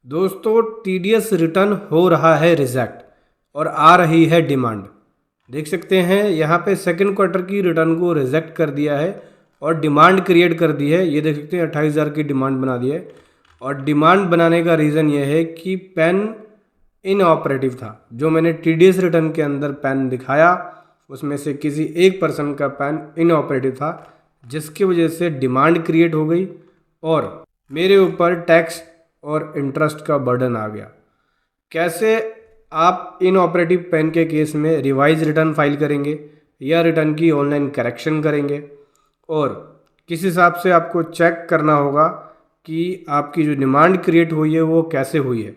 दोस्तों TDS return हो रहा है रिजेक्ट और आ रही है डिमांड। देख सकते हैं यहाँ पे सेकंड क्वार्टर की रिटर्न को रिजेक्ट कर दिया है और डिमांड क्रिएट कर दी है। ये देख सकते हैं 28,000 की डिमांड बना दी है और डिमांड बनाने का रीज़न ये है कि पेन इनऑपरेटिव था। जो मैंने टीडीएस रिटर्न के अंदर पेन दिखाया उसमें से किसी एक पर्सन का पेन इनऑपरेटिव था, जिसकी वजह से डिमांड क्रिएट हो गई और मेरे ऊपर टैक्स और इंटरेस्ट का बर्डन आ गया। कैसे आप इनऑपरेटिव पेन के केस में रिवाइज रिटर्न फाइल करेंगे या रिटर्न की ऑनलाइन करेक्शन करेंगे और किस हिसाब से आपको चेक करना होगा कि आपकी जो डिमांड क्रिएट हुई है वो कैसे हुई है,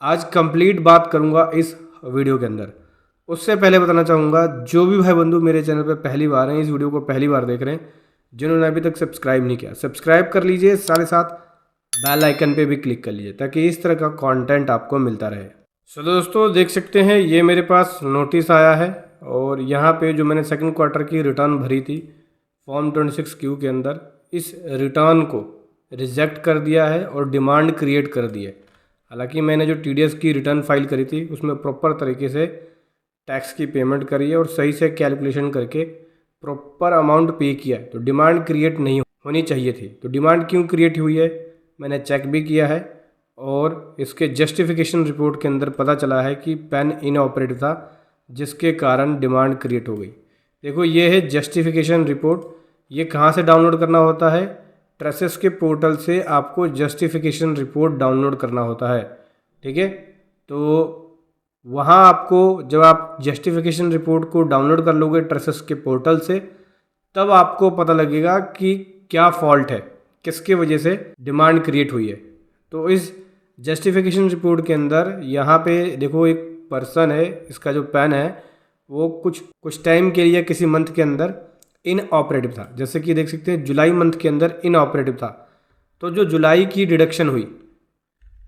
आज कंप्लीट बात करूंगा इस वीडियो के अंदर। उससे पहले बताना चाहूँगा जो भी भाई बंधु मेरे चैनल पर पहली बार हैं, इस वीडियो को पहली बार देख रहे हैं, जिन्होंने अभी तक सब्सक्राइब नहीं किया सब्सक्राइब कर लीजिए, साथ ही साथ बेल आइकन पे भी क्लिक कर लीजिए ताकि इस तरह का कंटेंट आपको मिलता रहे। सो दोस्तों देख सकते हैं ये मेरे पास नोटिस आया है और यहाँ पे जो मैंने सेकंड क्वार्टर की रिटर्न भरी थी फॉर्म 26Q के अंदर, इस रिटर्न को रिजेक्ट कर दिया है और डिमांड क्रिएट कर दी है। हालांकि मैंने जो टीडीएस की रिटर्न फाइल करी थी उसमें प्रॉपर तरीके से टैक्स की पेमेंट करी है और सही से कैलकुलेशन करके प्रॉपर अमाउंट पे किया है, तो डिमांड क्रिएट नहीं होनी चाहिए थी। तो डिमांड क्यों क्रिएट हुई है मैंने चेक भी किया है और इसके जस्टिफिकेशन रिपोर्ट के अंदर पता चला है कि पेन इनऑपरेटिव था, जिसके कारण डिमांड क्रिएट हो गई। देखो ये है जस्टिफिकेशन रिपोर्ट। ये कहाँ से डाउनलोड करना होता है? ट्रेसेस के पोर्टल से आपको जस्टिफिकेशन रिपोर्ट डाउनलोड करना होता है, ठीक है। तो वहाँ आपको जब आप जस्टिफिकेशन रिपोर्ट को डाउनलोड कर लोगे ट्रेसेस के पोर्टल से, तब आपको पता लगेगा कि क्या फॉल्ट है, किसके वजह से डिमांड क्रिएट हुई है। तो इस जस्टिफिकेशन रिपोर्ट के अंदर यहाँ पे देखो एक पर्सन है, इसका जो पेन है वो कुछ टाइम के लिए किसी मंथ के अंदर इनऑपरेटिव था। जैसे कि देख सकते हैं जुलाई मंथ के अंदर इनऑपरेटिव था, तो जो जुलाई की डिडक्शन हुई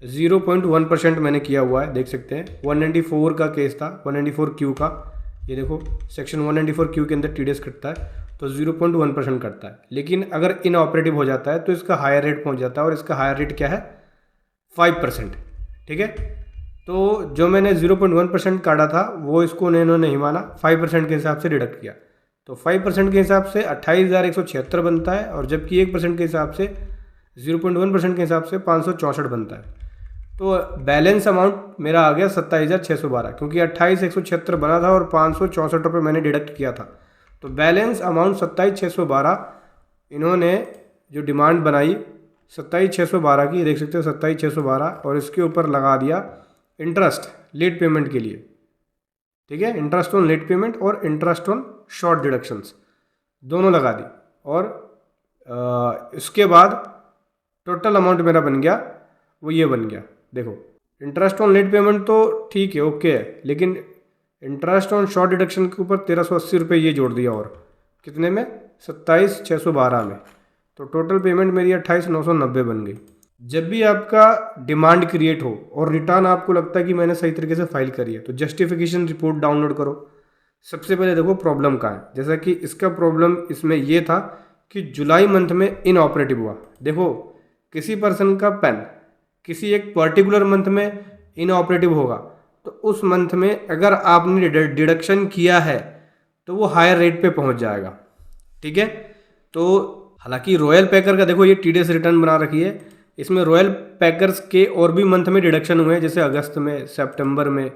0.1% मैंने किया हुआ है, देख सकते हैं। 194 का केस था, 194Q का। ये देखो सेक्शन 194Q के अंदर टीडीएस कटता है तो 0.1% कटता है। लेकिन अगर इनऑपरेटिव हो जाता है तो इसका हायर रेट पहुंच जाता है और इसका हायर रेट क्या है 5%, ठीक है। तो जो मैंने 0.1% काटा था वो इसको इन्होंने नहीं माना, 5% के हिसाब से डिडक्ट किया। तो 5% के हिसाब से 28,176 बनता है और जबकि 1% के हिसाब से 0.1% के हिसाब से 564 बनता है। तो बैलेंस अमाउंट मेरा आ गया 27,612, क्योंकि 28,176 बना था और 564 रुपये मैंने डिडक्ट किया था। तो बैलेंस अमाउंट 27,612 इन्होंने जो डिमांड बनाई 27,612 की, देख सकते हो 27,612, और इसके ऊपर लगा दिया इंटरेस्ट लेट पेमेंट के लिए, ठीक है। इंटरेस्ट ऑन लेट पेमेंट और इंटरेस्ट ऑन शॉर्ट डिडक्शंस दोनों लगा दी और इसके बाद टोटल अमाउंट मेरा बन गया वो ये बन गया। देखो इंटरेस्ट ऑन लेट पेमेंट तो ठीक है, ओके है, लेकिन इंटरेस्ट ऑन शॉर्ट डिडक्शन के ऊपर 1,380 रुपये ये जोड़ दिया और कितने में 27,612 में। तो टोटल पेमेंट मेरी 28,990 बन गई। जब भी आपका डिमांड क्रिएट हो और रिटर्न आपको लगता है कि मैंने सही तरीके से फाइल करी है तो जस्टिफिकेशन रिपोर्ट डाउनलोड करो। सबसे पहले देखो प्रॉब्लम कहाँ है। जैसा कि इसका प्रॉब्लम इसमें ये था कि जुलाई मंथ में इनऑपरेटिव हुआ। देखो किसी पर्सन का पेन किसी एक पर्टिकुलर मंथ में इनऑपरेटिव होगा तो उस मंथ में अगर आपने डिडक्शन किया है तो वो हायर रेट पे पहुंच जाएगा, ठीक है। तो हालांकि रॉयल पैकर का देखो ये टीडीएस रिटर्न बना रखी है, इसमें रॉयल पैकर्स के और भी मंथ में डिडक्शन हुए हैं, जैसे अगस्त में, सितंबर में,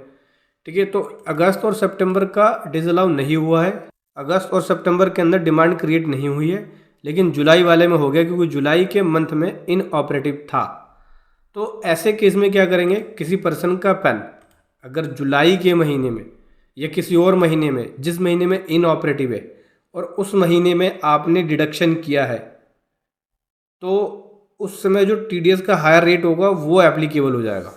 ठीक है। तो अगस्त और सितंबर का डिसअलाउ नहीं हुआ है, अगस्त और सितंबर के अंदर डिमांड क्रिएट नहीं हुई है, लेकिन जुलाई वाले में हो गया क्योंकि जुलाई के मंथ में इनऑपरेटिव था। तो ऐसे केस में क्या करेंगे, किसी पर्सन का पेन अगर जुलाई के महीने में या किसी और महीने में, जिस महीने में इनऑपरेटिव है और उस महीने में आपने डिडक्शन किया है, तो उस समय जो टीडीएस का हायर रेट होगा वो एप्लीकेबल हो जाएगा,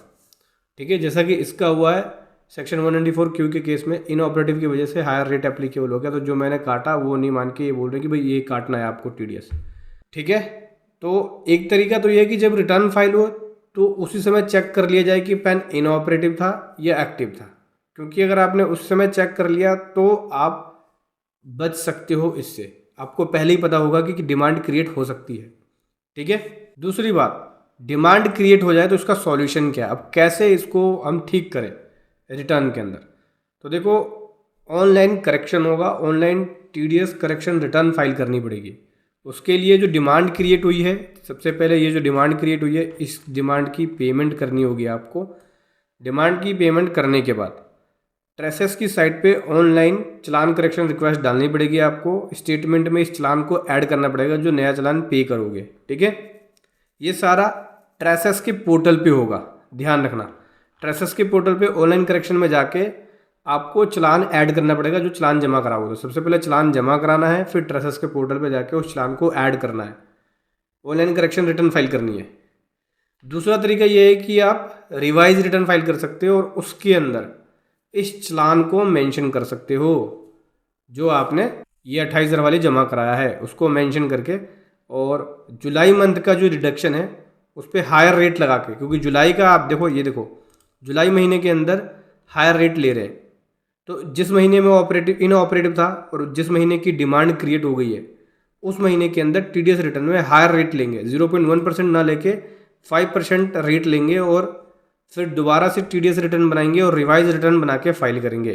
ठीक है। जैसा कि इसका हुआ है सेक्शन 194Q के केस में इनऑपरेटिव की वजह से हायर रेट एप्लीकेबल हो गया। तो जो मैंने काटा वो नहीं मान के ये बोल रहे कि भाई ये काटना है आपको टीडीएस, ठीक है। तो एक तरीका तो ये है कि जब रिटर्न फाइल हो तो उसी समय चेक कर लिया जाए कि पेन इनऑपरेटिव था या एक्टिव था, क्योंकि अगर आपने उस समय चेक कर लिया तो आप बच सकते हो इससे। आपको पहले ही पता होगा कि डिमांड क्रिएट हो सकती है, ठीक है। दूसरी बात, डिमांड क्रिएट हो जाए तो इसका सॉल्यूशन क्या है, अब कैसे इसको हम ठीक करें रिटर्न के अंदर। तो देखो ऑनलाइन करेक्शन होगा, online TDS correction return file करनी पड़ेगी। उसके लिए जो डिमांड क्रिएट हुई है, सबसे पहले ये जो डिमांड क्रिएट हुई है इस डिमांड की पेमेंट करनी होगी आपको। डिमांड की पेमेंट करने के बाद ट्रेसेस की साइट पे ऑनलाइन चलान करेक्शन रिक्वेस्ट डालनी पड़ेगी आपको। स्टेटमेंट में इस चलान को ऐड करना पड़ेगा जो नया चलान पे करोगे, ठीक है। ये सारा ट्रेसेस के पोर्टल पे होगा, ध्यान रखना। ट्रेसेस के पोर्टल पे ऑनलाइन करेक्शन में जाके आपको चलान ऐड करना पड़ेगा जो चलान जमा कराओगे। तो सबसे पहले चलान जमा कराना है, फिर ट्रेसेस के पोर्टल पे जाके उस चलान को ऐड करना है, ऑनलाइन करेक्शन रिटर्न फाइल करनी है। दूसरा तरीका ये है कि आप रिवाइज रिटर्न फाइल कर सकते हो और उसके अंदर इस चलान को मेंशन कर सकते हो जो आपने ये 28,000 वाली जमा कराया है उसको मेंशन करके, और जुलाई मंथ का जो रिडक्शन है उस पर हायर रेट लगा के, क्योंकि जुलाई का आप देखो, ये देखो जुलाई महीने के अंदर हायर रेट ले रहे हैं। तो जिस महीने में ऑपरेटिव इनऑपरेटिव था और जिस महीने की डिमांड क्रिएट हो गई है उस महीने के अंदर टीडीएस रिटर्न में हायर रेट लेंगे, 0.1% ना लेके 5% रेट लेंगे और फिर दोबारा से टीडीएस रिटर्न बनाएंगे और रिवाइज रिटर्न बना के फाइल करेंगे।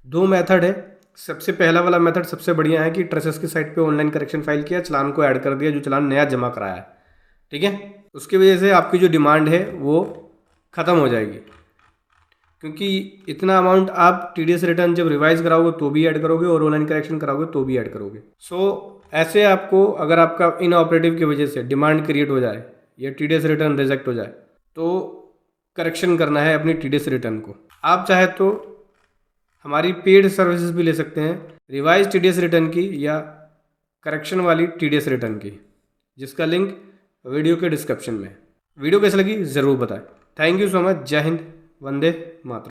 दो मेथड है। सबसे पहला वाला मेथड सबसे बढ़िया है कि ट्रेसेस की साइट पे ऑनलाइन करेक्शन फाइल किया, चलान को ऐड कर दिया जो चलान नया जमा कराया है, ठीक है। उसकी वजह से आपकी जो डिमांड है वो ख़त्म हो जाएगी, क्योंकि इतना अमाउंट आप टीडीएस रिटर्न जब रिवाइज कराओगे तो भी ऐड करोगे और ऑनलाइन करेक्शन कराओगे तो भी ऐड करोगे। ऐसे आपको अगर आपका इनऑपरेटिव की वजह से डिमांड क्रिएट हो जाए या टीडीएस रिटर्न रिजेक्ट हो जाए तो करेक्शन करना है अपनी टीडीएस रिटर्न को। आप चाहे तो हमारी पेड सर्विसेज भी ले सकते हैं, रिवाइज टीडीएस रिटर्न की या करेक्शन वाली टीडीएस रिटर्न की, जिसका लिंक वीडियो के डिस्क्रिप्शन में। वीडियो कैसी लगी ज़रूर बताएं। Thank you so much. जय हिंद, वंदे मातरम।